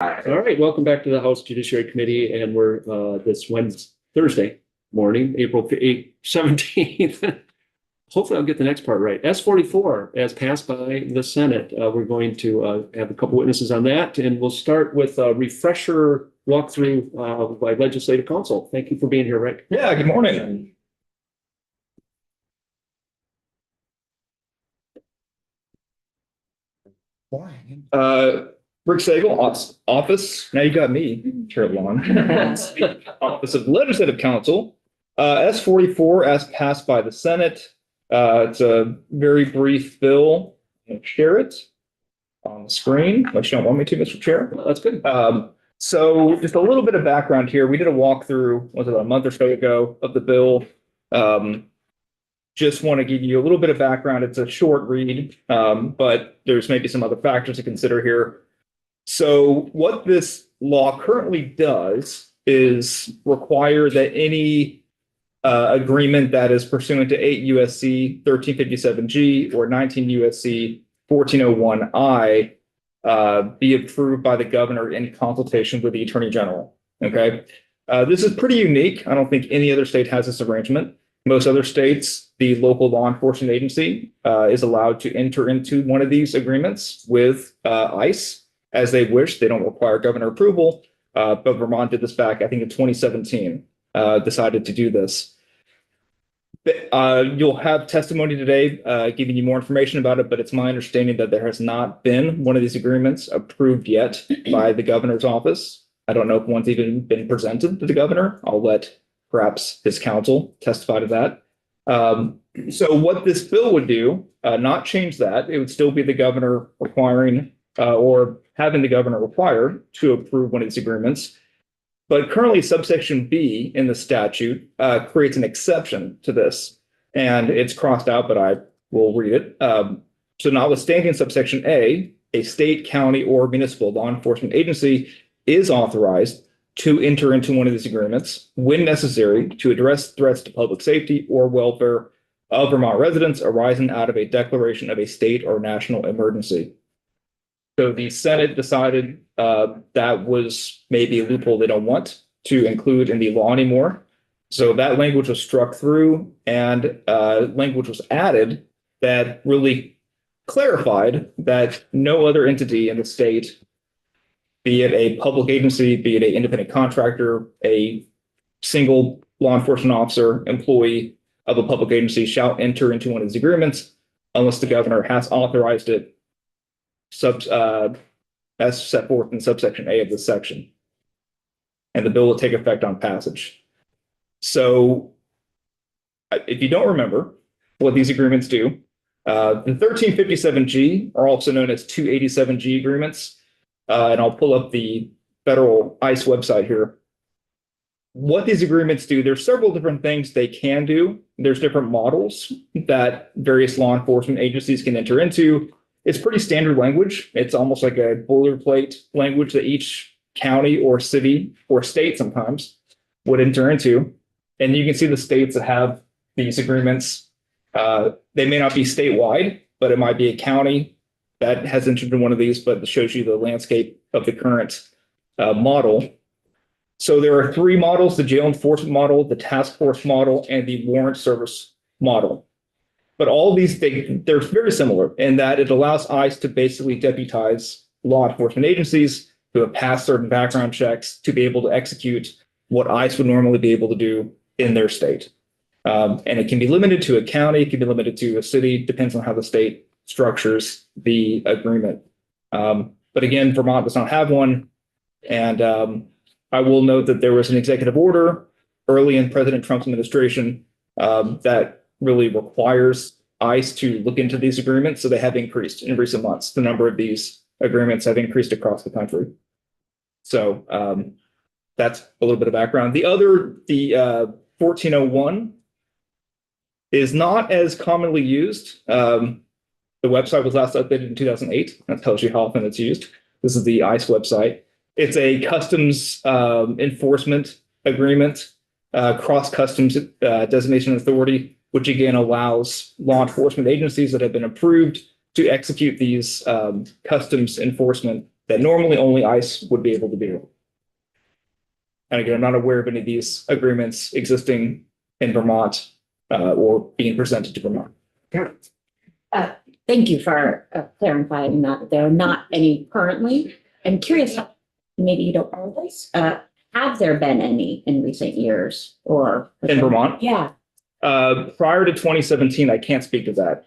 All right, welcome back to the House Judiciary Committee, and we're this Thursday morning, April 8th, 17th. Hopefully I'll get the next part right. S44, as passed by the Senate. We're going to have a couple witnesses on that, and we'll start with a refresher walkthrough by Legislative Council. Thank you for being here, Rick. Yeah, good morning. Rick Sagel, office. Now you got me, Chair Lawn. Office of Legislative Council. S44 as passed by the Senate. It's a very brief bill. I'll share it on the screen, unless you don't want me to, Mr. Chair. That's good. So just a little bit of background here. We did a walkthrough, was it a month or so ago, of the bill. Just want to give you a little bit of background. It's a short read, but there's maybe some other factors to consider here. So what this law currently does is require that any agreement that is pursuant to 8 U.S.C. 1357G or 19 U.S.C. 1401I be approved by the governor in consultation with the Attorney General. Okay, this is pretty unique. I don't think any other state has this arrangement. Most other states, the local law enforcement agency is allowed to enter into one of these agreements with ICE as they wish. They don't require governor approval, but Vermont did this back, I think, in 2017, decided to do this. You'll have testimony today giving you more information about it, but it's my understanding that there has not been one of these agreements approved yet by the governor's office. I don't know if one's even been presented to the governor. I'll let perhaps his counsel testify to that. So what this bill would do, not change that. It would still be the governor requiring or having the governor require to approve one of these agreements. But currently subsection B in the statute creates an exception to this, and it's crossed out, but I will read it. So notwithstanding subsection A, a state, county, or municipal law enforcement agency is authorized to enter into one of these agreements when necessary to address threats to public safety or welfare of Vermont residents arising out of a declaration of a state or national emergency. So the Senate decided that was maybe a loophole they don't want to include in the law anymore. So that language was struck through, and language was added that really clarified that no other entity in the state, be it a public agency, be it an independent contractor, a single law enforcement officer, employee of a public agency, shall enter into one of these agreements unless the governor has authorized it as set forth in subsection A of this section. And the bill will take effect on passage. So if you don't remember what these agreements do, the 1357G are also known as 287G agreements. And I'll pull up the federal ICE website here. What these agreements do, there's several different things they can do. There's different models that various law enforcement agencies can enter into. It's pretty standard language. It's almost like a boilerplate language that each county or city or state sometimes would enter into. And you can see the states that have these agreements. They may not be statewide, but it might be a county that has entered into one of these, but it shows you the landscape of the current model. So there are three models: the jail enforcement model, the task force model, and the warrant service model. But all of these things, they're very similar in that it allows ICE to basically deputize law enforcement agencies who have passed certain background checks to be able to execute what ICE would normally be able to do in their state. And it can be limited to a county, it can be limited to a city, depends on how the state structures the agreement. But again, Vermont does not have one. And I will note that there was an executive order early in President Trump's administration that really requires ICE to look into these agreements. So they have increased in recent months. The number of these agreements have increased across the country. So that's a little bit of background. The 1401 is not as commonly used. The website was last updated in 2008. That tells you how often it's used. This is the ICE website. It's a customs enforcement agreement, cross customs designation authority, which again allows law enforcement agencies that have been approved to execute these customs enforcement that normally only ICE would be able to do. And again, I'm not aware of any of these agreements existing in Vermont or being presented to Vermont. Thank you for clarifying that there are not any currently. I'm curious, maybe you don't know this, have there been any in recent years or? In Vermont? Yeah. Prior to 2017, I can't speak to that.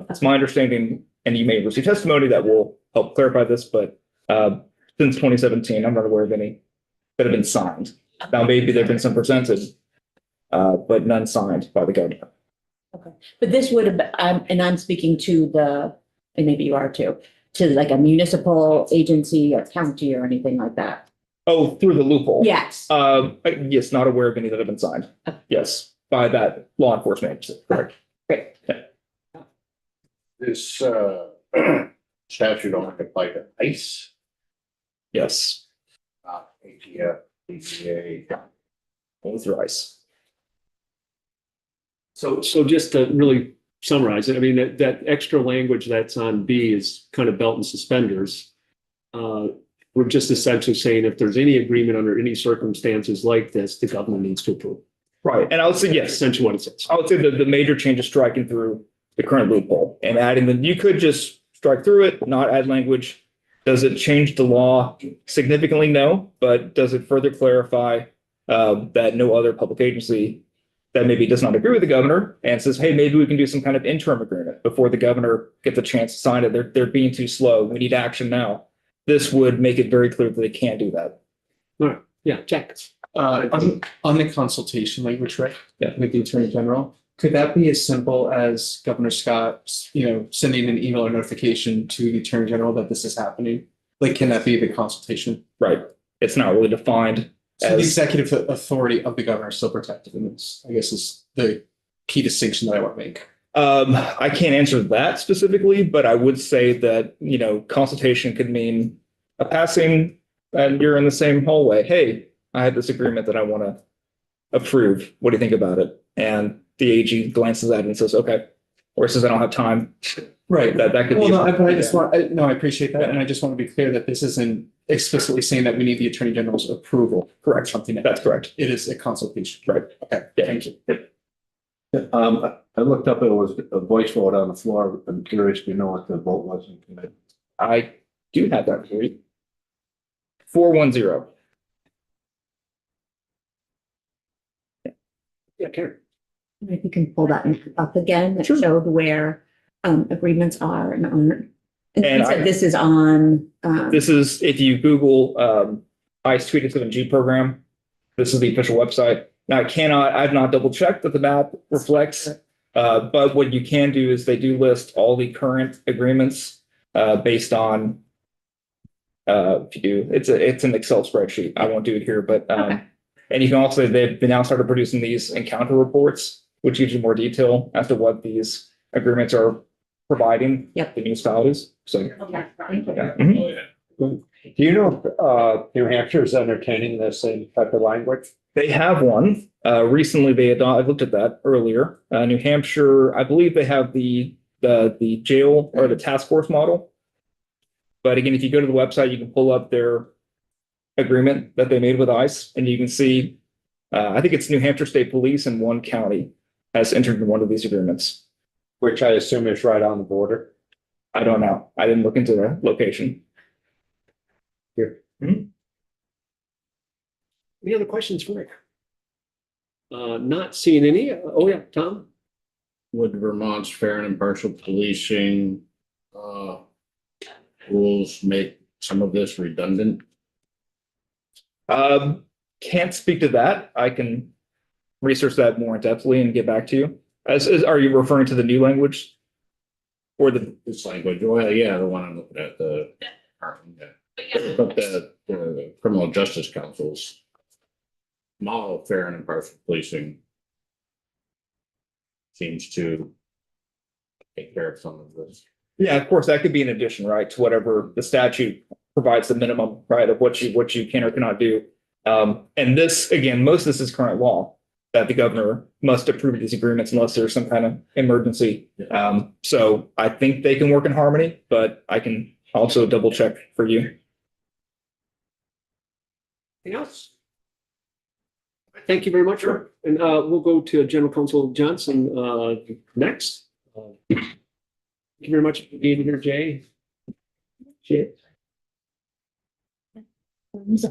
It's my understanding, and you may receive testimony that will help clarify this, but since 2017, I'm not aware of any that have been signed. Now, maybe there have been some presented, but none signed by the government. Okay, but this would have, and I'm speaking to and maybe you are too, to like a municipal agency, a county or anything like that. Oh, through the loophole? Yes. Yes, not aware of any that have been signed. Yes, by that law enforcement agency. Correct. Great. Yeah. This statute only apply to ICE, Yes, ATF, DCA. only through ICE. So just to really summarize it, I mean, that extra language that's on B is kind of belt and suspenders. We're just essentially saying if there's any agreement under any circumstances like this, the government needs to approve. Right, and I would say That's yes. essentially what it says. I would say that the major change is striking through the current loophole and adding you could just strike through it, not add language. Does it change the law significantly? No, but does it further clarify that no other public agency that maybe does not agree with the governor and says, hey, maybe we can do some kind of interim agreement before the governor gets a chance to sign it. They're being too slow. We need action now. This would make it very clear that they can't do that. All right, yeah, Jack. On the consultation language, right? Yeah. With the Attorney General, could that be as simple as Governor Scott, sending an email or notification to the Attorney General that this is happening? Like, can that be the consultation? Right. It's not really defined. So the executive authority of the governor is still protected in this, I guess, is the key distinction that I want to make. I can't answer that specifically, but I would say that, consultation could mean a passing and you're in the same hallway. Hey, I have this agreement that I want to approve. What do you think about it? And the AG glances at it and says, okay, or says, I don't have time. Right. That could Well, be. no, but I just want, I appreciate that. And I just want to be clear that this isn't explicitly saying that we need the Attorney General's approval. Correct. Something That's correct. It is a consultation. Right. Okay. Yeah. Thank you. I looked up, it was a voice vote on the floor. I'm curious to know what the vote was in committee. I do have that for you. 410. Yeah, Karen. If you can pull that up again, that Sure. showed where agreements are and aren't. And And you said I- this is on. This is, if you Google ICE 227G program, this is the official website. Now, I've not double checked that the map reflects, but what you can do is they do list all the current agreements based on, if you do, it's an Excel spreadsheet. I won't do it here, but, Okay. and you can also, they've now started producing these encounter reports, which gives you more detail as to what these agreements are providing Yep. the municipalities. So, Okay, thank you. yeah. Mhm. Do you know if New Hampshire is entertaining the same type of language? They have one. Recently, I looked at that earlier. New Hampshire, I believe they have the jail or the task force model. But again, if you go to the website, you can pull up their agreement that they made with ICE, and you can see, I think it's New Hampshire State Police and one county has entered into one of these agreements. Which I assume is right on the border. I don't know. I didn't look into the location. Any other questions for Rick? Not seeing any. Oh, yeah, Tom? Would Vermont's fair and impartial policing rules make some of this redundant? Can't speak to that. I can research that more in depthly and get back to you. Are you referring to the new language? Or This language, well, yeah, the one I'm looking at, but the Criminal Justice Council's model of fair and impartial policing seems to take care of some of this. yeah, of course, that could be an addition, right, to whatever the statute provides the minimum, right, of what you can or cannot do. And this, again, most of this is current law that the governor must approve these agreements unless there's some kind of emergency. So I think they can work in harmony, but I can also double check for you. Anything else? Thank you very much. Sure. And we'll go to General Counsel Johnson next. Thank you very much for being here, Jay. Jay. Thank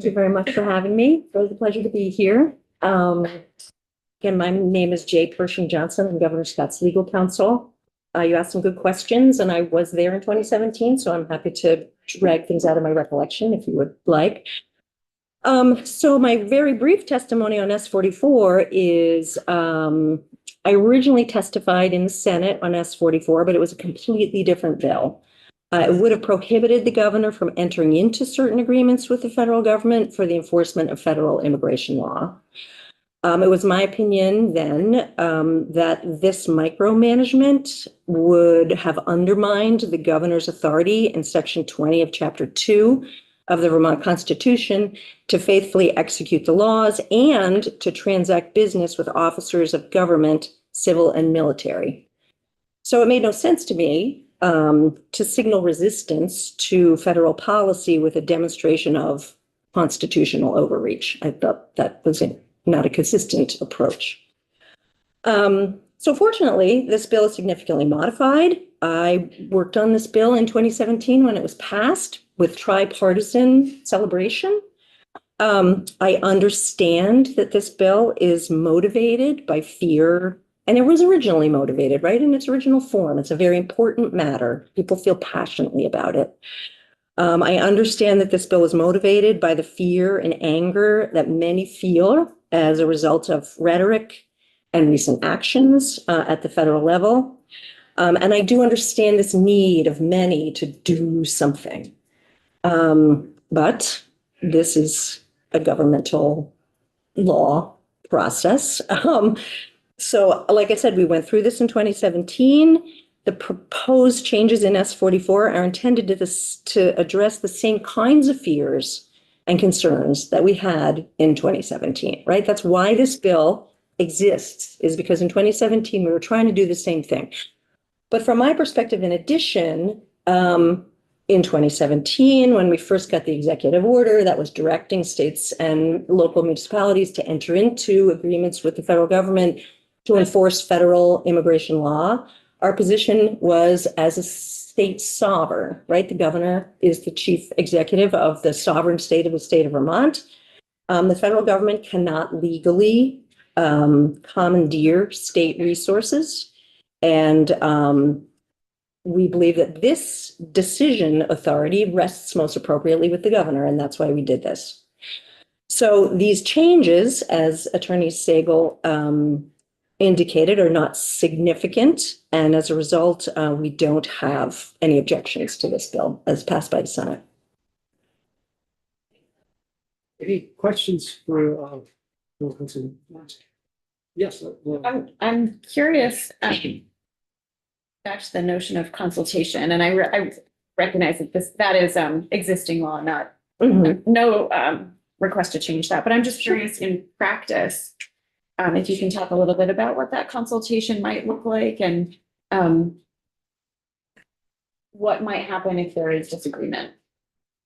you very much for having me. It was a pleasure to be here. Again, my name is Jay Pershing Johnson. I'm Governor Scott's legal counsel. You asked some good questions and I was there in 2017, so I'm happy to drag things out of my recollection if you would like. So my very brief testimony on S44 is, I originally testified in the Senate on S44, but it was a completely different bill. It would have prohibited the governor from entering into certain agreements with the federal government for the enforcement of federal immigration law. It was my opinion then that this micromanagement would have undermined the governor's authority in Section 20 of Chapter 2 of the Vermont Constitution to faithfully execute the laws and to transact business with officers of government, civil and military. So it made no sense to me to signal resistance to federal policy with a demonstration of constitutional overreach. I thought that was not a consistent approach. So fortunately, this bill is significantly modified. I worked on this bill in 2017 when it was passed with tripartisan celebration. I understand that this bill is motivated by fear, and it was originally motivated, right, in its original form. It's a very important matter. People feel passionately about it. I understand that this bill was motivated by the fear and anger that many feel as a result of rhetoric and recent actions at the federal level. And I do understand this need of many to do something. But this is a governmental law process. So like I said, we went through this in 2017. The proposed changes in S44 are intended to address the same kinds of fears and concerns that we had in 2017, right? That's why this bill exists, is because in 2017, we were trying to do the same thing. But from my perspective, in addition, in 2017, when we first got the executive order that was directing states and local municipalities to enter into agreements with the federal government to enforce federal immigration law, our position was as a state sovereign, right? The governor is the chief executive of the sovereign state of the state of Vermont. The federal government cannot legally commandeer state resources. And we believe that this decision authority rests most appropriately with the governor, and that's why we did this. So these changes, as Attorney Sagel indicated, are not significant, and as a result, we don't have any objections to this bill as passed by the Senate. Any questions for yes. I'm curious, back to the notion of consultation, and I recognize that that is existing law, not no request to change that. But I'm just curious in practice, if you can talk a little bit about what that consultation might look like and what might happen if there is disagreement.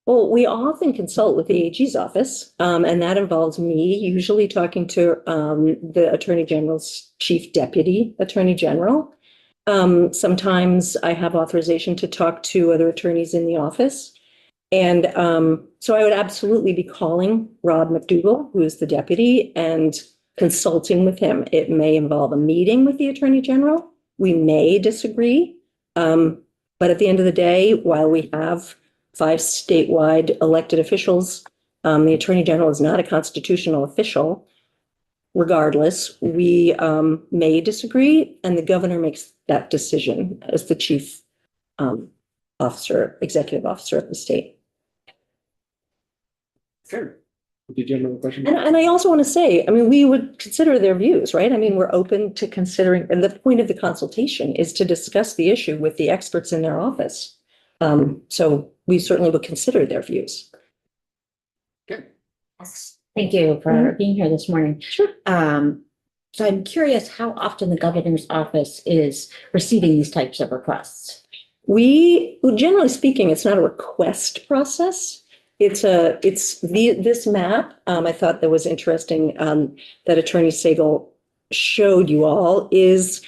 Well, we often consult with the AG's office, and that involves me usually talking to the Attorney General's chief deputy attorney general. Sometimes I have authorization to talk to other attorneys in the office. And so I would absolutely be calling Rob McDougall, who is the deputy, and consulting with him. It may involve a meeting with the attorney general. We may disagree. But at the end of the day, while we have 5 statewide elected officials, the attorney general is not a constitutional official. Regardless, we may disagree, and the governor makes that decision as the chief executive officer of the state. Sure. Did you have another question? And I also want to say, I mean, we would consider their views, right? I mean, we're open to considering, and the point of the consultation is to discuss the issue with the experts in their office. So we certainly would consider their views. Good. Thank you for being here this morning. Sure. So I'm curious how often the governor's office is receiving these types of requests. Generally speaking, it's not a request process. This map, I thought that was interesting, that Attorney Sagel showed you all is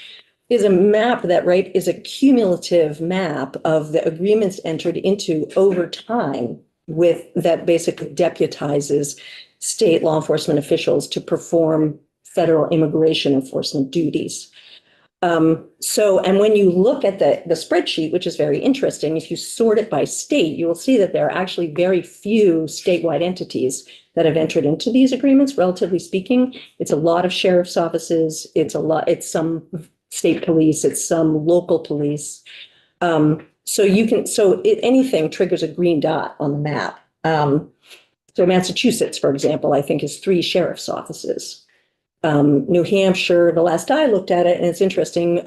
a map that, right, is a cumulative map of the agreements entered into over time with that basically deputizes state law enforcement officials to perform federal immigration enforcement duties. And when you look at the spreadsheet, which is very interesting, if you sort it by state, you will see that there are actually very few statewide entities that have entered into these agreements, relatively speaking. It's a lot of sheriff's offices, it's some state police, it's some local police. Anything triggers a green dot on the map. So Massachusetts, for example, I think is 3 sheriff's offices. New Hampshire, the last I looked at it, and it's interesting,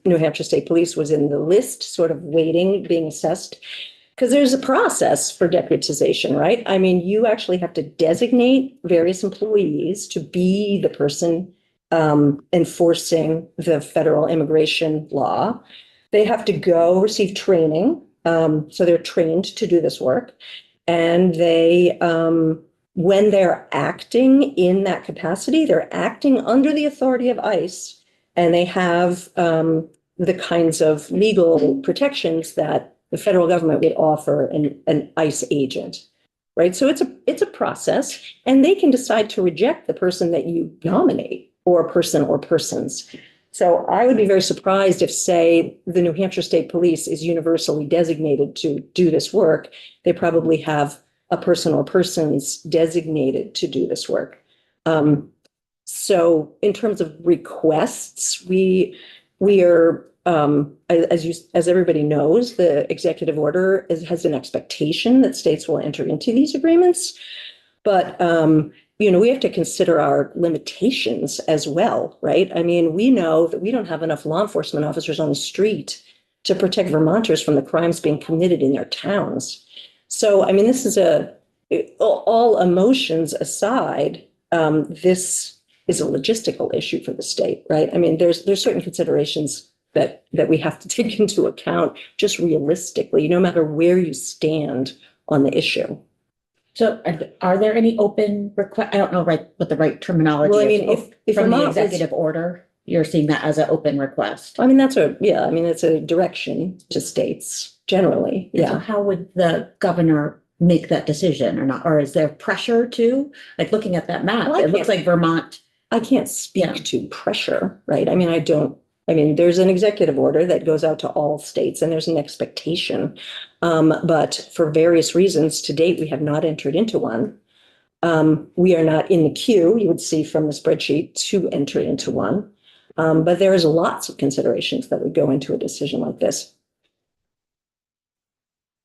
New Hampshire State Police was in the list, sort of waiting, being assessed, because there's a process for deputization, right? I mean, you actually have to designate various employees to be the person enforcing the federal immigration law. They have to go receive training, so they're trained to do this work, and they when they're acting in that capacity, they're acting under the authority of ICE, and they have the kinds of legal protections that the federal government would offer an ICE agent, right? So it's a process, and they can decide to reject the person that you nominate, or person or persons. So I would be very surprised if, say, the New Hampshire State Police is universally designated to do this work. They probably have a person or persons designated to do this work. So in terms of requests, we are, as everybody knows, the executive order has an expectation that states will enter into these agreements. But, we have to consider our limitations as well, right? I mean, we know that we don't have enough law enforcement officers on the street to protect Vermonters from the crimes being committed in their towns. So, I mean, this is all emotions aside, this is a logistical issue for the state, right? I mean, there's certain considerations that we have to take into account just realistically, no matter where you stand on the issue. So are there any open request? I don't know what the right terminology Well, I is. mean, if From the Vermont was- executive order, you're seeing that as an open request. I mean, it's a direction to states generally. So Yeah. how would the governor make that decision or not? Or is there pressure to, like, looking at that map? Well, I It looks can't- like Vermont. I can't speak Yeah. to pressure, right? I mean, there's an executive order that goes out to all states, and there's an expectation. But for various reasons, to date, we have not entered into one. We are not in the queue, you would see from the spreadsheet, to enter into one. But there is lots of considerations that would go into a decision like this.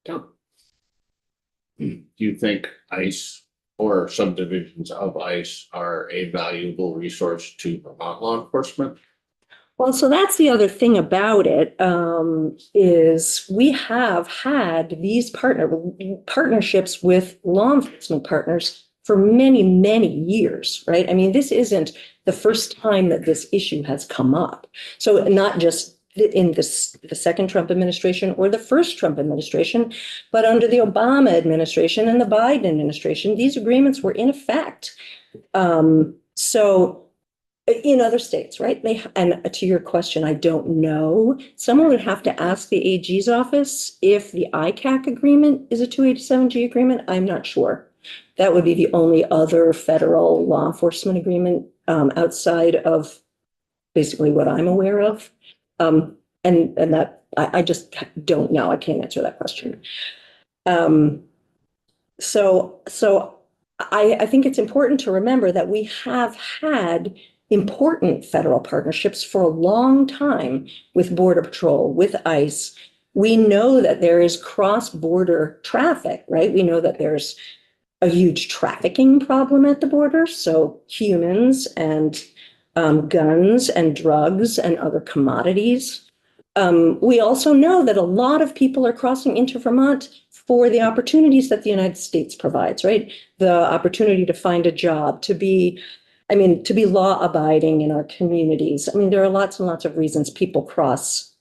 Tom? Do you think ICE or subdivisions of ICE are a valuable resource to Vermont law enforcement? Well, so that's the other thing about it, is we have had these partnerships with law enforcement partners for many, many years, right? I mean, this isn't the first time that this issue has come up. So not just in the second Trump administration or the first Trump administration, but under the Obama administration and the Biden administration, these agreements were in effect. So in other states, right? And to your question, I don't know. Someone would have to ask the AG's office if the ICAC agreement is a 287G agreement. I'm not sure. That would be the only other federal law enforcement agreement outside of basically what I'm aware of. And that I just don't know. I can't answer that question. So I think it's important to remember that we have had important federal partnerships for a long time with Border Patrol, with ICE. We know that there is cross-border traffic, right? We know that there's a huge trafficking problem at the border. So humans and guns and drugs and other commodities. We also know that a lot of people are crossing into Vermont for the opportunities that the United States provides, right? The opportunity to find a job, to be law abiding in our communities. I mean, there are lots and lots of reasons people cross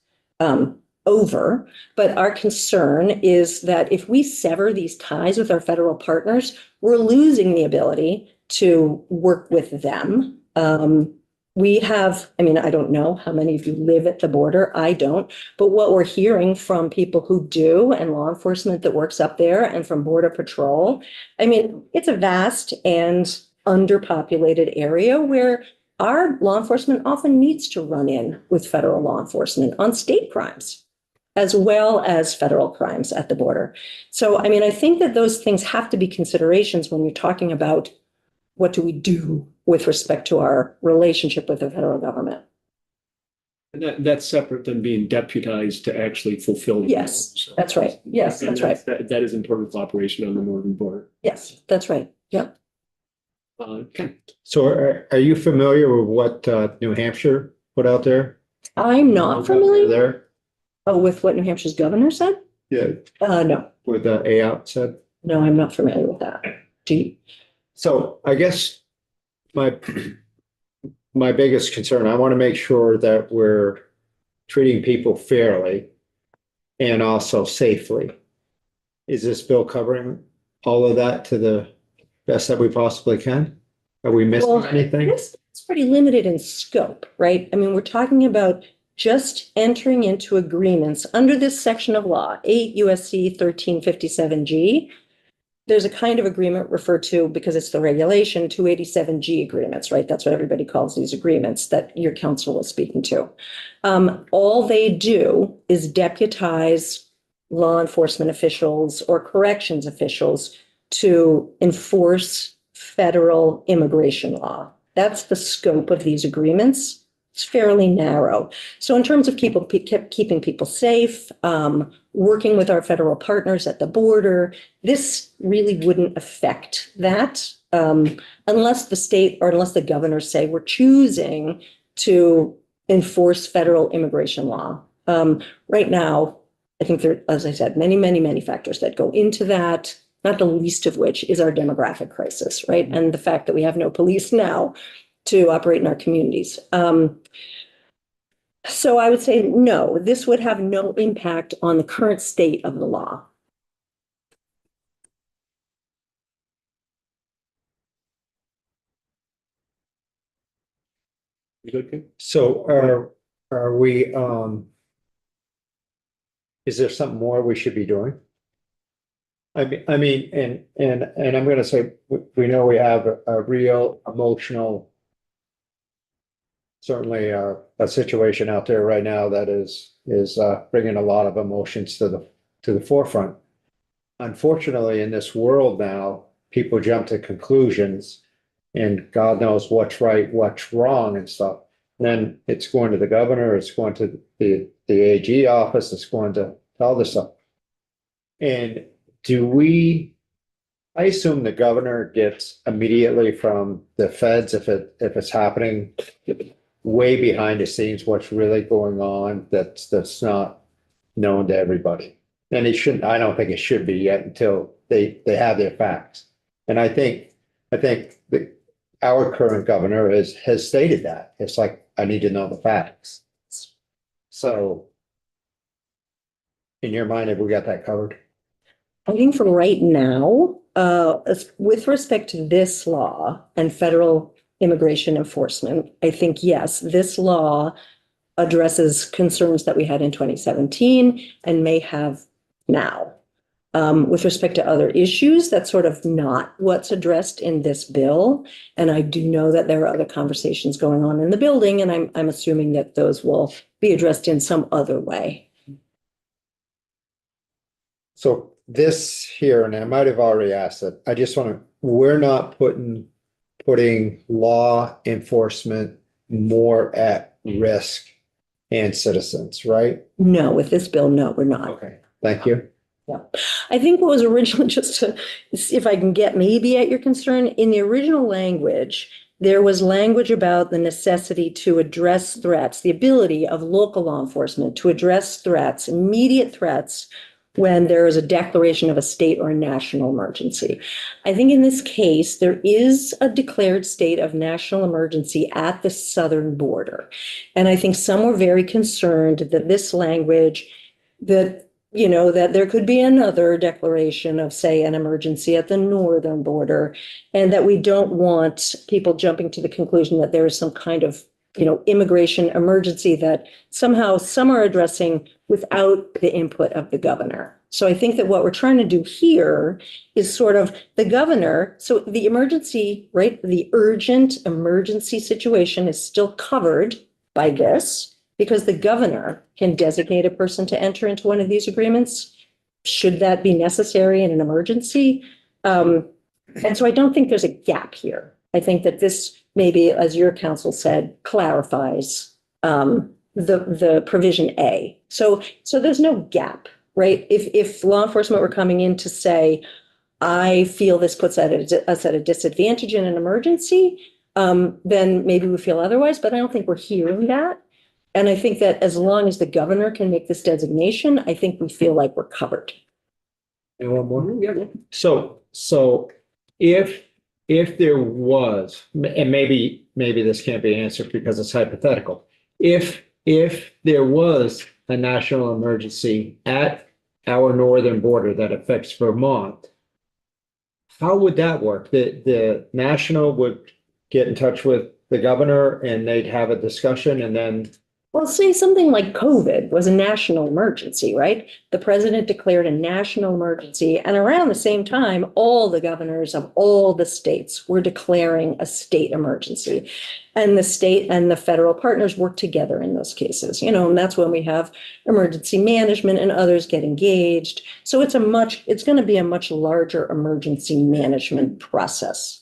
over, but our concern is that if we sever these ties with our federal partners, we're losing the ability to work with them. We have, I mean, I don't know how many of you live at the border. I don't. But what we're hearing from people who do and law enforcement that works up there and from Border Patrol, I mean, it's a vast and underpopulated area where our law enforcement often needs to run in with federal law enforcement on state crimes as well as federal crimes at the border. So, I mean, I think that those things have to be considerations when you're talking about what do we do with respect to our relationship with the federal government. And that's separate than being deputized to actually fulfill. Yes, So- that's right. Yes, And that's right. That is important cooperation on the northern border. Yes, that's right. Yep. Okay. So are you familiar with what New Hampshire put out there? I'm not familiar There? with what New Hampshire's governor said. Yeah, No, with the AOT said. no, I'm not familiar with that. Do you? So I guess my biggest concern, I want to make sure that we're treating people fairly and also safely. Is this bill covering all of that to the best that we possibly can? Are we missing Well, anything? It's pretty limited in scope, right? I mean, we're talking about just entering into agreements under this section of law, 8 USC 1357G. There's a kind of agreement referred to, because it's the regulation, 287G agreements, right? That's what everybody calls these agreements that your counsel was speaking to. All they do is deputize law enforcement officials or corrections officials to enforce federal immigration law. That's the scope of these agreements. It's fairly narrow. So in terms of keeping people safe, working with our federal partners at the border, this really wouldn't affect that unless the state or unless the governors say we're choosing to enforce federal immigration law. Right now, I think there, as I said, many factors that go into that, not the least of which is our demographic crisis, right? And the fact that we have no police now to operate in our communities. So I would say, no, this would have no impact on the current state of the law. You good, Kim? So are we, is there something more we should be doing? I mean, and I'm gonna say, we know we have a real emotional, certainly a situation out there right now that is bringing a lot of emotions to the forefront. Unfortunately, in this world now, people jump to conclusions and God knows what's right, what's wrong and stuff. Then it's going to the governor, it's going to the AG office, it's going to all this stuff. And I assume the governor gets immediately from the feds if it's happening way behind the scenes, what's really going on that's not known to everybody. And I don't think it should be yet until they have their facts. And I think that our current governor has stated that. It's like, I need to know the facts. So in your mind, have we got that covered? I think for right now, with respect to this law and federal immigration enforcement, I think, yes, this law addresses concerns that we had in 2017 and may have now. With respect to other issues, that's sort of not what's addressed in this bill. And I do know that there are other conversations going on in the building, and I'm assuming that those will be addressed in some other way. So this here, and I might have already asked it, I just want to, we're not putting law enforcement more at risk and citizens, right? No, with this bill, no, we're not. Okay, thank you. Yeah. I think what was originally, just to see if I can get maybe at your concern, in the original language, there was language about the necessity to address threats, the ability of local law enforcement to address threats, immediate threats, when there is a declaration of a state or a national emergency. I think in this case, there is a declared state of national emergency at the southern border. And I think some were very concerned that this language that, you know, that there could be another declaration of, say, an emergency at the northern border, and that we don't want people jumping to the conclusion that there is some kind of, you know, immigration emergency that somehow some are addressing without the input of the governor. So I think that what we're trying to do here is sort of the governor, so the emergency, right, the urgent emergency situation is still covered by this, because the governor can designate a person to enter into one of these agreements, should that be necessary in an emergency. And so I don't think there's a gap here. I think that this maybe, as your counsel said, clarifies the provision A. So there's no gap, right? If law enforcement were coming in to say, I feel this puts us at a disadvantage in an emergency, then maybe we feel otherwise, but I don't think we're hearing that. And I think that as long as the governor can make this designation, I think we feel like we're covered. Anyone more? Yeah. So if there was, and maybe this can't be answered because it's hypothetical. If there was a national emergency at our northern border that affects Vermont, how would that work? The national would get in touch with the governor and they'd have a discussion, and then Well, say something like COVID was a national emergency, right? The president declared a national emergency, and around the same time, all the governors of all the states were declaring a state emergency. And the state and the federal partners work together in those cases, you know, and that's when we have emergency management and others get engaged. So it's going to be a much larger emergency management process.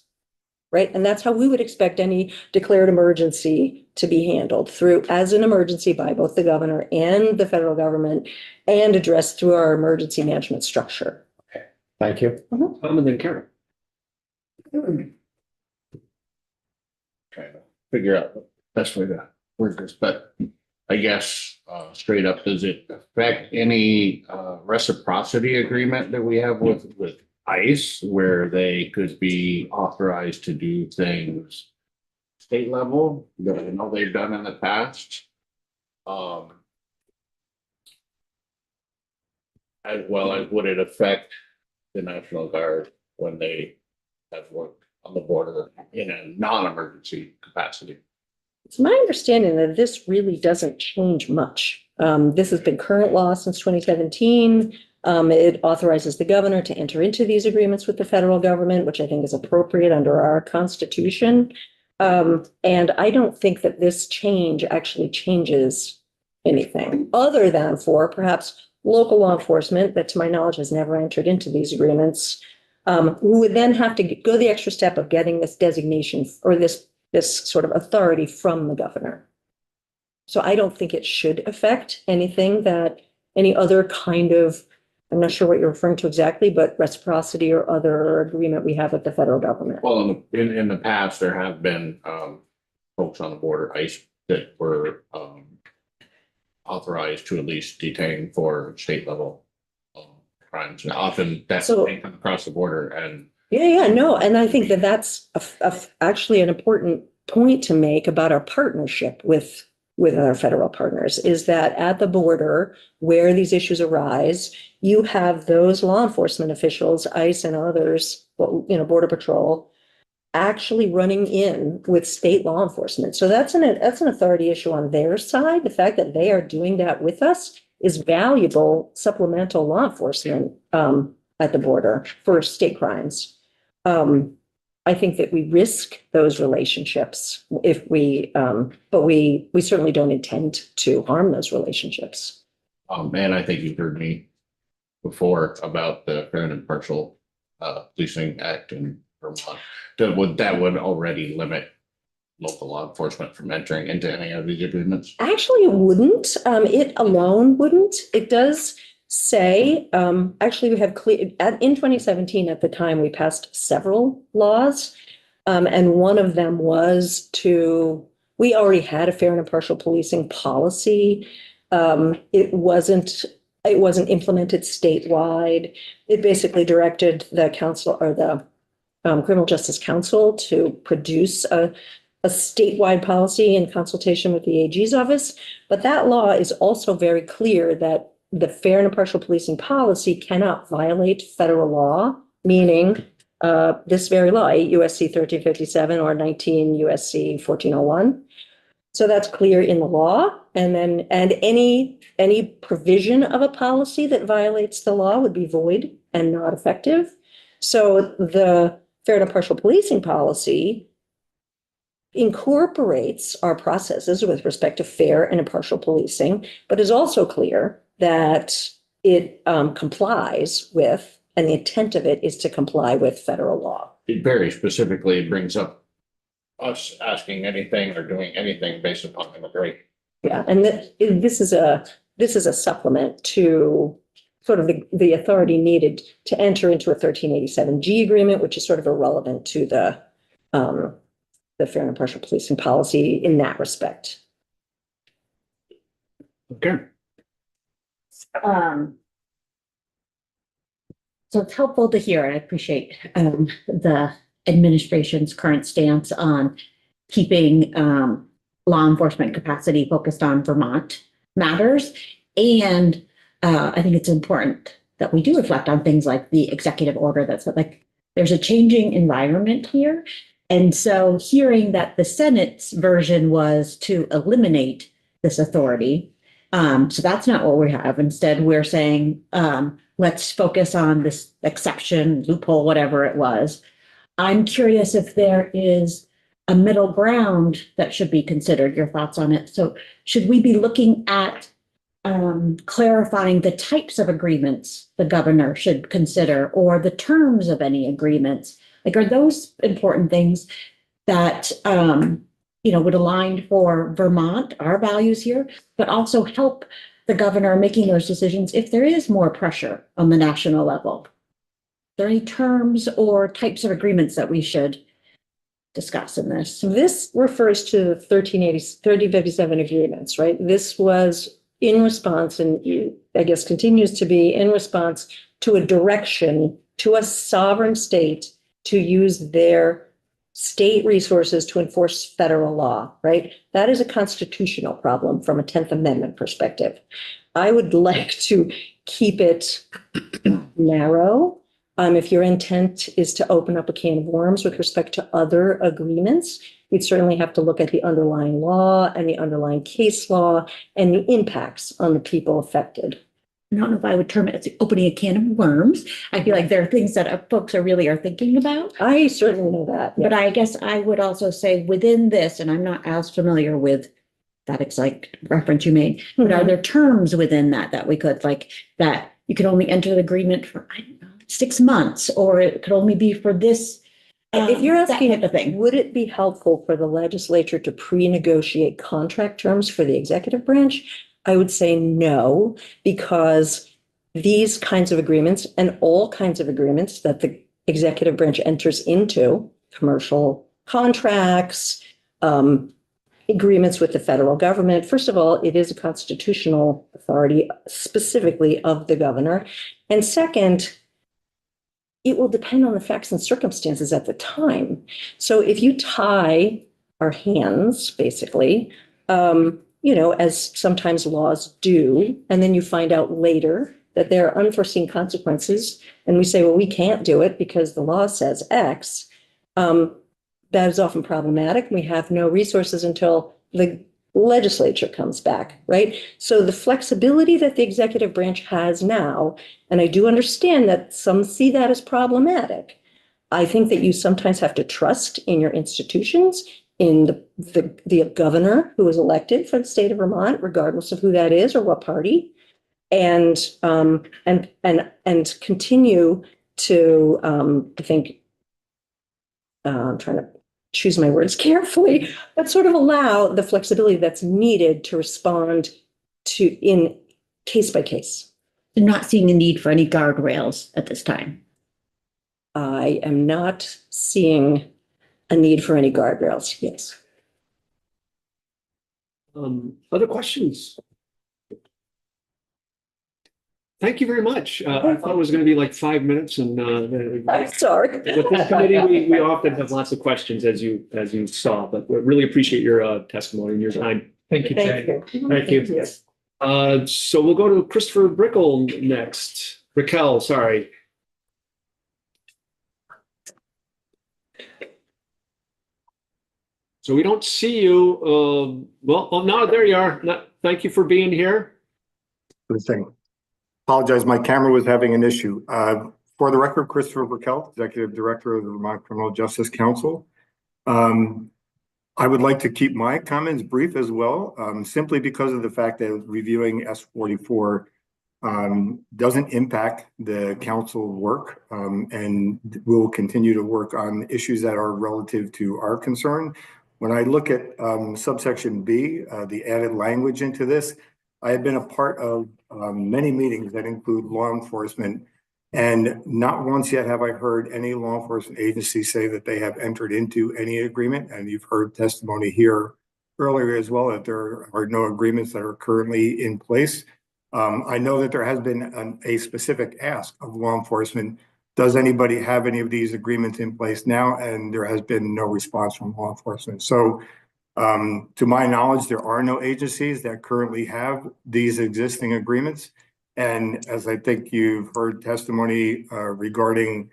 Right. And that's how we would expect any declared emergency to be handled, through as an emergency by both the governor and the federal government, and addressed through our emergency management structure. thank you. Tom and then Karen. Trying to figure out the best way to word this, but I guess straight up, does it affect any reciprocity agreement that we have with ICE, where they could be authorized to do things state level that I know they've done in the past? As well as, would it affect the National Guard when they have worked on the border in a non-emergency capacity? It's my understanding that this really doesn't change much. This has been current law since 2017. It authorizes the governor to enter into these agreements with the federal government, which I think is appropriate under our Constitution. And I don't think that this change actually changes anything, other than for perhaps local law enforcement that, to my knowledge, has never entered into these agreements, who would then have to go the extra step of getting this designation or this sort of authority from the governor. So I don't think it should affect anything that any other kind of, I'm not sure what you're referring to exactly, but reciprocity or other agreement we have with the federal government. Well, in the past, there have been folks on the border, ICE, that were authorized to at least detain for state level crimes. And often that's So- across the border, and Yeah, no, and I think that that's actually an important point to make about our partnership with our federal partners, is that at the border where these issues arise, you have those law enforcement officials, ICE and others, you know, Border Patrol, actually running in with state law enforcement. So that's an authority issue on their side. The fact that they are doing that with us is valuable supplemental law enforcement at the border for state crimes. I think that we risk those relationships if but we certainly don't intend to harm those relationships. and I think you've heard me before about the Fair and Impartial Policing Act in Vermont. That would already limit local law enforcement from entering into any of these agreements. Actually, it wouldn't. It alone wouldn't. It does say, actually, we have in 2017, at the time, we passed several laws. And one of them was we already had a fair and impartial policing policy. It wasn't implemented statewide. It basically directed the council, or the Criminal Justice Council, to produce a statewide policy in consultation with the AG's office. But that law is also very clear that the fair and impartial policing policy cannot violate federal law, meaning this very law, 8 USC 1357 or 19 USC 1401. So that's clear in the law. And then, and any provision of a policy that violates the law would be void and not effective. So the fair and impartial policing policy incorporates our processes with respect to fair and impartial policing, but is also clear that it complies with, and the intent of it is to comply with federal law. It very specifically brings up us asking anything or doing anything based upon immigration. Yeah, and this is a supplement to sort of the authority needed to enter into a 1387G agreement, which is sort of irrelevant to the fair and impartial policing policy in that respect. Okay. So it's helpful to hear. I appreciate the administration's current stance on keeping law enforcement capacity focused on Vermont matters. And I think it's important that we do reflect on things like the executive order that's like, there's a changing environment here. And so hearing that the Senate's version was to eliminate this authority, so that's not what we have. Instead, we're saying, let's focus on this exception, loophole, whatever it was. I'm curious if there is a middle ground that should be considered, your thoughts on it. So should we be looking at clarifying the types of agreements the governor should consider or the terms of any agreements? Like, are those important things that, would align for Vermont, our values here, but also help the governor making those decisions if there is more pressure on the national level? Are there any terms or types of agreements that we should discuss in this? So this refers to the 1357 agreements, right? This was in response, and I guess continues to be in response to a direction to a sovereign state to use their state resources to enforce federal law, right? That is a constitutional problem from a 10th Amendment perspective. I would like to keep it narrow. If your intent is to open up a can of worms with respect to other agreements, you'd certainly have to look at the underlying law and the underlying case law and the impacts on the people affected. I don't know if I would term it as opening a can of worms. I feel like there are things that folks are really thinking about. I certainly know that. But I guess I would also say within this, and I'm not as familiar with that exact reference you made, but are there terms within that we could, like, that you could only enter the agreement for, I don't know, 6 months, or it could only be for this? If you're asking, that type of thing. would it be helpful for the legislature to pre-negotiate contract terms for the executive branch? I would say no, because these kinds of agreements and all kinds of agreements that the executive branch enters into, commercial contracts, agreements with the federal government. First of all, it is a constitutional authority specifically of the governor. And second, it will depend on the facts and circumstances at the time. So if you tie our hands, basically, as sometimes laws do, and then you find out later that there are unforeseen consequences, and we say, well, we can't do it because the law says X, that is often problematic. We have no resources until the legislature comes back, right? So the flexibility that the executive branch has now, and I do understand that some see that as problematic. I think that you sometimes have to trust in your institutions, in the governor who is elected for the state of Vermont, regardless of who that is or what party, and continue to, I think, I'm trying to choose my words carefully, but sort of allow the flexibility that's needed to respond to in case by case. I'm not seeing a need for any guardrails at this time. I am not seeing a need for any guardrails. Yes. Other questions? Thank you very much. I thought it was going to be like 5 minutes, and I'm sorry. with this committee, we often have lots of questions, as you saw, but we really appreciate your testimony and your time. Thank you, Jay. Thank you. Thank you. So we'll go to Christopher Brickell next. Raquel, sorry. So we don't see you. Well, oh, no, there you are. Thank you for being here. Good thing. Apologize, my camera was having an issue. For the record, Christopher Burkell, Executive Director of the Vermont Criminal Justice Council. I would like to keep my comments brief as well, simply because of the fact that reviewing S44 doesn't impact the council work, and we'll continue to work on issues that are relative to our concern. When I look at subsection B, the added language into this, I have been a part of many meetings that include law enforcement, and not once yet have I heard any law enforcement agency say that they have entered into any agreement. And you've heard testimony here earlier as well that there are no agreements that are currently in place. I know that there has been a specific ask of law enforcement. Does anybody have any of these agreements in place now? And there has been no response from law enforcement. So to my knowledge, there are no agencies that currently have these existing agreements. And as I think you've heard testimony regarding,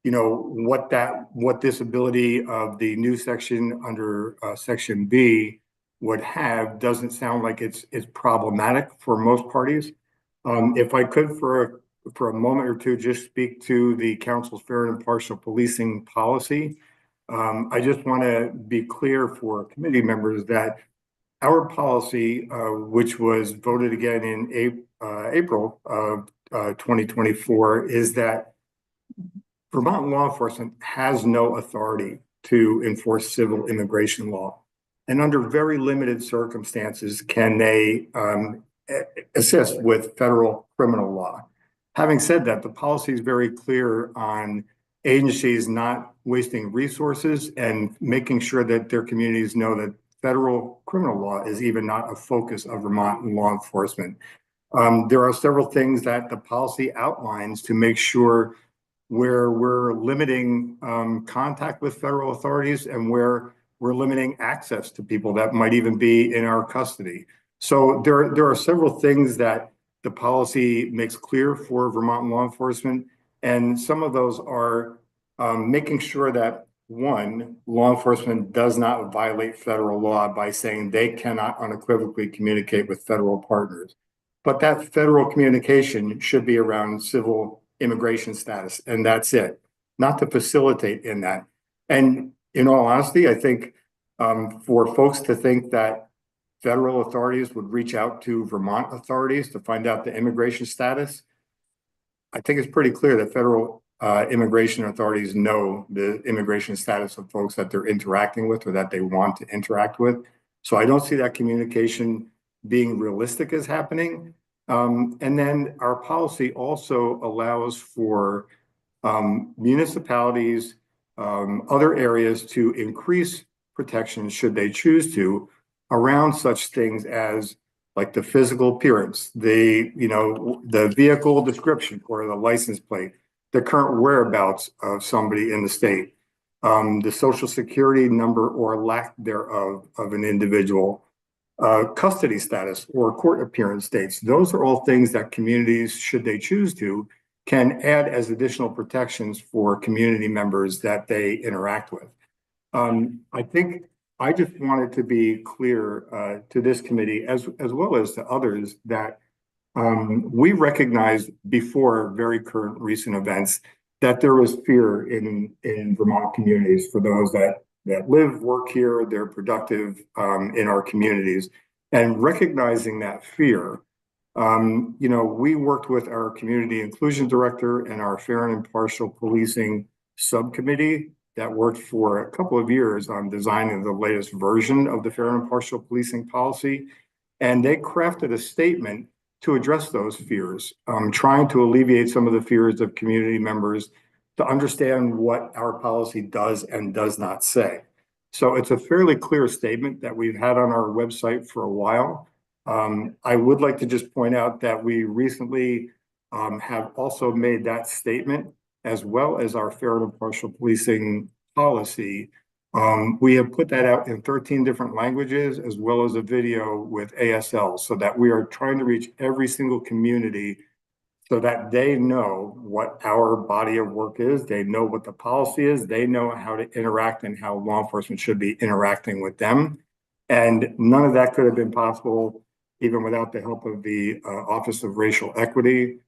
what this ability of the new section under section B would have, doesn't sound like it's problematic for most parties. If I could for a moment or two just speak to the council's fair and impartial policing policy. I just want to be clear for committee members that our policy, which was voted again in April of 2024, is that Vermont law enforcement has no authority to enforce civil immigration law. And under very limited circumstances can they assist with federal criminal law. Having said that, the policy is very clear on agencies not wasting resources and making sure that their communities know that federal criminal law is even not a focus of Vermont law enforcement. There are several things that the policy outlines to make sure where we're limiting contact with federal authorities and where we're limiting access to people that might even be in our custody. So there are several things that the policy makes clear for Vermont law enforcement. And some of those are making sure that, one, law enforcement does not violate federal law by saying they cannot unequivocally communicate with federal partners. But that federal communication should be around civil immigration status, and that's it, not to facilitate in that. And in all honesty, I think for folks to think that federal authorities would reach out to Vermont authorities to find out the immigration status, I think it's pretty clear that federal immigration authorities know the immigration status of folks that they're interacting with or that they want to interact with. So I don't see that communication being realistic as happening. And then our policy also allows for municipalities, other areas to increase protection should they choose to around such things as like the physical appearance, the vehicle description or the license plate, the current whereabouts of somebody in the state, the social security number or lack thereof of an individual, custody status or court appearance dates. Those are all things that communities, should they choose to, can add as additional protections for community members that they interact with. I think I just wanted to be clear to this committee as well as to others that we recognized before very current recent events that there was fear in Vermont communities for those that live, work here, they're productive in our communities. And recognizing that fear, we worked with our community inclusion director and our fair and impartial policing subcommittee that worked for a couple of years on designing the latest version of the fair and impartial policing policy. And they crafted a statement to address those fears, trying to alleviate some of the fears of community members to understand what our policy does and does not say. So it's a fairly clear statement that we've had on our website for a while. I would like to just point out that we recently have also made that statement as well as our fair and impartial policing policy We have put that out in 13 different languages as well as a video with ASL so that we are trying to reach every single community so that they know what our body of work is, they know what the policy is, they know how to interact and how law enforcement should be interacting with them. And none of that could have been possible even without the help of the Office of Racial Equity.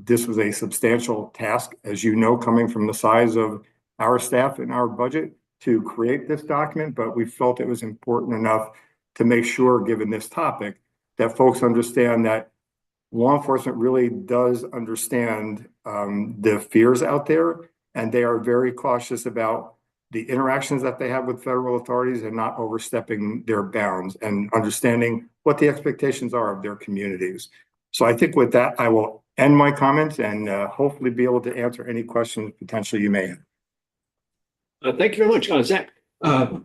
This was a substantial task, as you know, coming from the size of our staff and our budget to create this document, but we felt it was important enough to make sure, given this topic, that folks understand that law enforcement really does understand the fears out there, and they are very cautious about the interactions that they have with federal authorities and not overstepping their bounds and understanding what the expectations are of their communities. So I think with that, I will end my comments and hopefully be able to answer any questions potentially you may have. Thank you very much, Zach.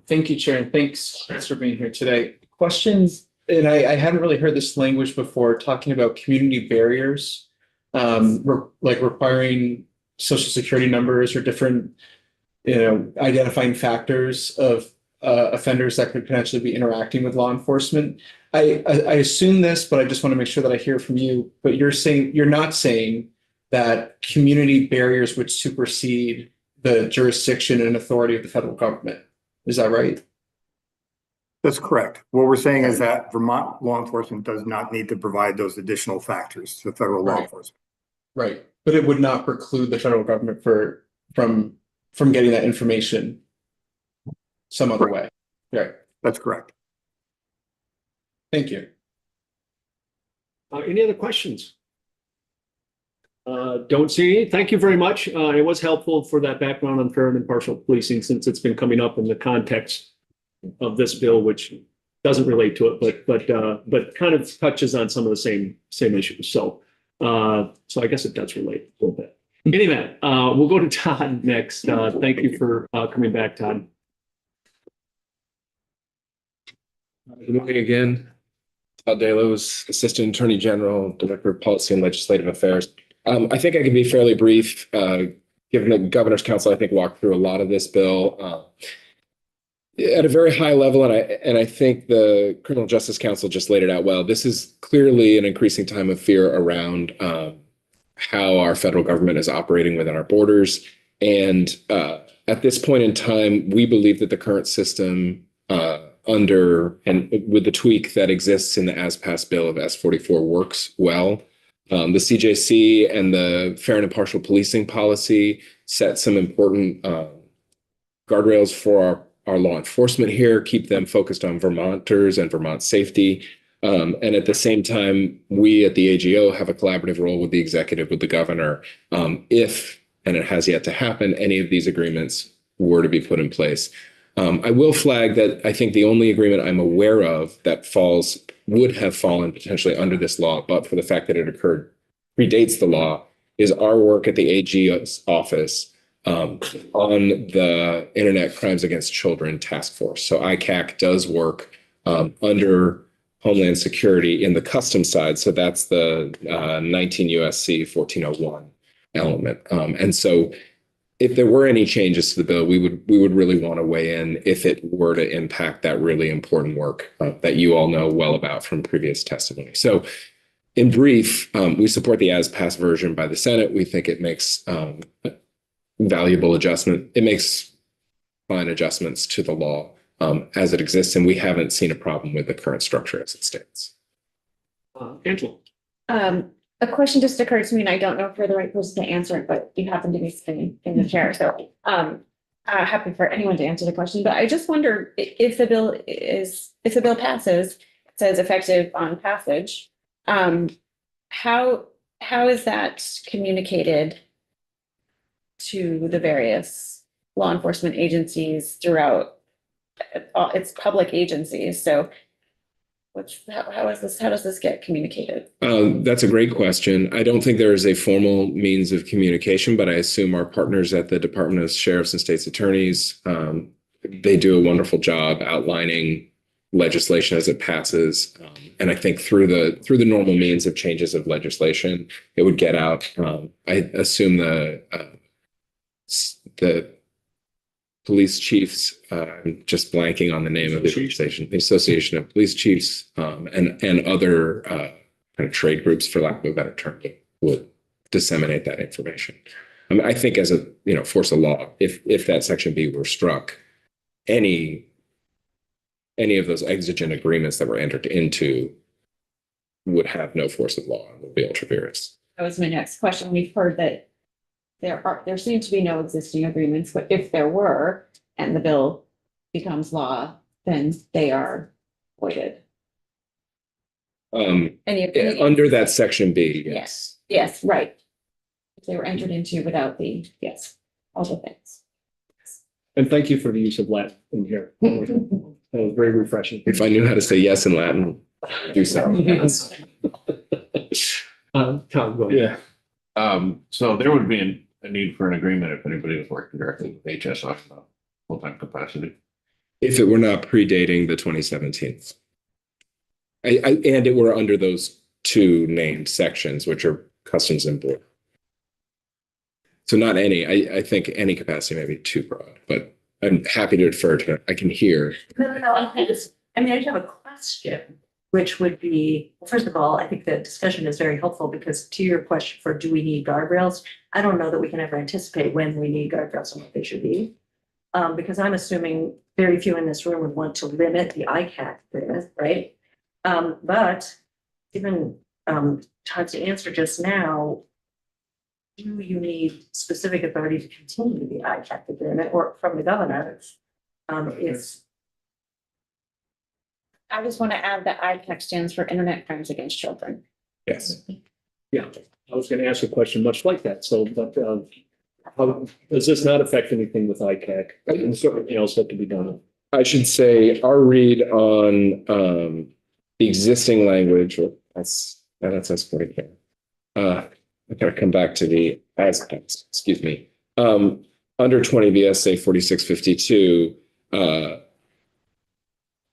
Thank you, Chair, and thanks for being here today. Questions, and I hadn't really heard this language before, talking about community barriers, like requiring social security numbers or different, identifying factors of offenders that could potentially be interacting with law enforcement. I assume this, but I just want to make sure that I hear from you. But you're not saying that community barriers would supersede the jurisdiction and authority of the federal government. Is that right? That's correct. What we're saying is that Vermont law enforcement does not need to provide those additional factors to federal law enforcement. Right. But it would not preclude the federal government from getting that information some other way. Right. That's correct. Thank you. Any other questions? Don't see any. Thank you very much. It was helpful for that background on fair and impartial policing, since it's been coming up in the context of this bill, which doesn't relate to it, but kind of touches on some of the same issues. So I guess it does relate a little bit. Anyway, we'll go to Todd next. Thank you for coming back, Todd. Good morning again. Todd Delos, Assistant Attorney General, Director of Policy and Legislative Affairs. I think I can be fairly brief, given that Governor's Council, I think, walked through a lot of this bill at a very high level, and I think the Criminal Justice Council just laid it out well. This is clearly an increasing time of fear around how our federal government is operating within our borders, and at this point in time, we believe that the current system under and with the tweak that exists in the as-passed bill of S44 works well. The CJC and the fair and impartial policing policy set some important guardrails for our law enforcement here, keep them focused on Vermonters and Vermont safety. And at the same time, we at the AGO have a collaborative role with the executive, with the governor, if, and it has yet to happen, any of these agreements were to be put in place. I will flag that I think the only agreement I'm aware of that would have fallen potentially under this law, but for the fact that it occurred predates the law, is our work at the AG's office on the Internet Crimes Against Children Task Force. So ICAC does work under Homeland Security in the customs side. So that's the 19 USC 1401 element. And so if there were any changes to the bill, we would really want to weigh in if it were to impact that really important work that you all know well about from previous testimony. So in brief, we support the as-passed version by the Senate. We think it makes valuable adjustment. It makes fine adjustments to the law as it exists, and we haven't seen a problem with the current structure as it stands. Angela. A question just occurred to me, and I don't know if you're the right person to answer it, but you happen to be sitting in the chair, so happy for anyone to answer the question. But I just wonder if the bill passes, it says effective on passage. How is that communicated to the various law enforcement agencies throughout its public agencies? So how does this get communicated? That's a great question. I don't think there is a formal means of communication, but I assume our partners at the Department of Sheriffs and State's Attorneys, they do a wonderful job outlining legislation as it passes. And I think through the normal means of changes of legislation, it would get out. I assume the Police Chiefs, just blanking on the name of the organization, the Association of Police Chiefs, and other kind of trade groups, for lack of a better term, would disseminate that information. I think as a force of law, if that section B were struck, any of those exigent agreements that were entered into would have no force of law and would be ultra vires. That was my next question. We've heard that there seem to be no existing agreements, but if there were, and the bill becomes law, then they are voided. Under that section B, yes. Yes, right. If they were entered into without yes, all the things. And thank you for the use of Latin in here. That was very refreshing. If I knew how to say yes in Latin, do so. Tom, go ahead. So there would be a need for an agreement if anybody was working directly with HS on a full-time capacity. If it were not predating the 2017. And it were under those two named sections, which are customs and border. So not any, I think any capacity may be too broad, but I'm happy to defer to, I can hear. No, I just have a question, which would be, well, first of all, I think the discussion is very helpful because to your question for do we need guardrails? I don't know that we can ever anticipate when we need guardrails and what they should be. Because I'm assuming very few in this room would want to limit the ICAC there, right? But given Todd's answer just now, do you need specific authority to continue the ICAC agreement or from the governor? Is I just want to add that ICAC stands for Internet Crimes Against Children. Yes. Yeah, I was going to ask a question much like that. So, but how does this not affect anything with ICAC? And something else that can be done. I should say our read on the existing language, or that's S44. I gotta come back to the aspects, excuse me. Under 20 VSA 4652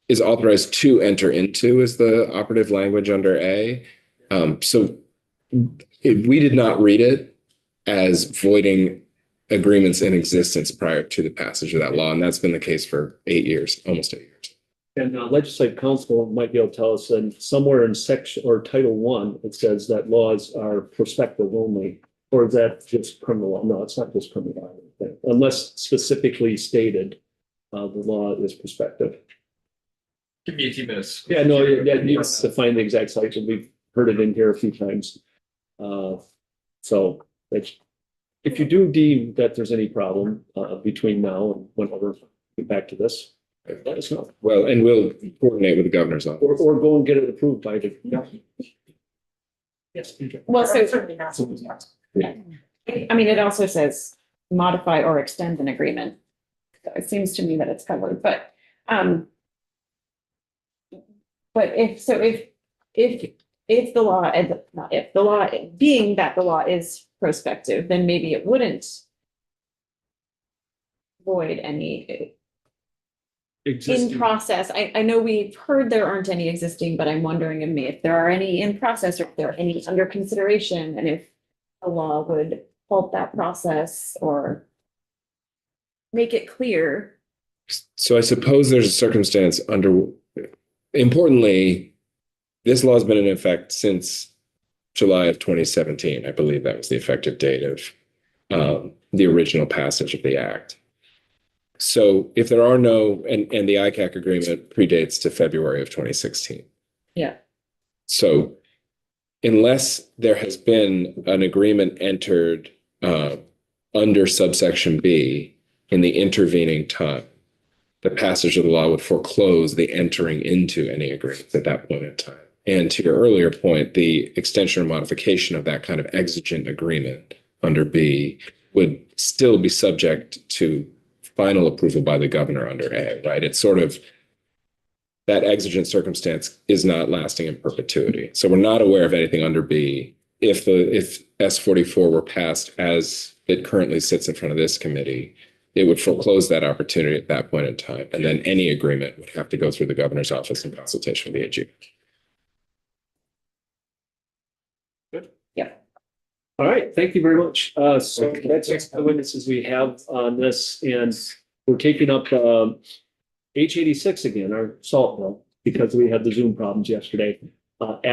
is authorized to enter into is the operative language under A. So we did not read it as voiding agreements in existence prior to the passage of that law, and that's been the case for 8 years, almost 8 years. And legislative counsel might be able to tell us, and somewhere in section or Title I, it says that laws are prospective only, or is that just criminal law? No, it's not just criminal law, unless specifically stated, the law is prospective. Give me a few minutes. Yeah, no, that needs to find the exact section. We've heard it in here a few times. So if you do deem that there's any problem between now and whenever we get back to this, let us know. Well, and we'll coordinate with the governor's office. Or go and get it approved by the. Yes. Well, so certainly not. I mean, it also says modify or extend an agreement. So it seems to me that it's covered, but if the law, not if the law, being that the law is prospective, then maybe it wouldn't void any in process. I know we've heard there aren't any existing, but I'm wondering if there are any in process or if there are any under consideration, and if a law would halt that process or make it clear. So I suppose there's a circumstance under, importantly, this law has been in effect since July of 2017. I believe that was the effective date of the original passage of the act. So if there are no, and the ICAC agreement predates to February of 2016. Yeah. So unless there has been an agreement entered under subsection B in the intervening time, the passage of the law would foreclose the entering into any agreements at that point in time. And to your earlier point, the extension or modification of that kind of exigent agreement under B would still be subject to final approval by the governor under A, right? It's sort of, that exigent circumstance is not lasting in perpetuity. So we're not aware of anything under B. If S44 were passed as it currently sits in front of this committee, it would foreclose that opportunity at that point in time. And then any agreement would have to go through the governor's office in consultation with the AG. Good. Yeah. All right, thank you very much. So that's the witnesses we have on this, and we're taking up H86 again, our salt bill, because we had the Zoom problems yesterday. After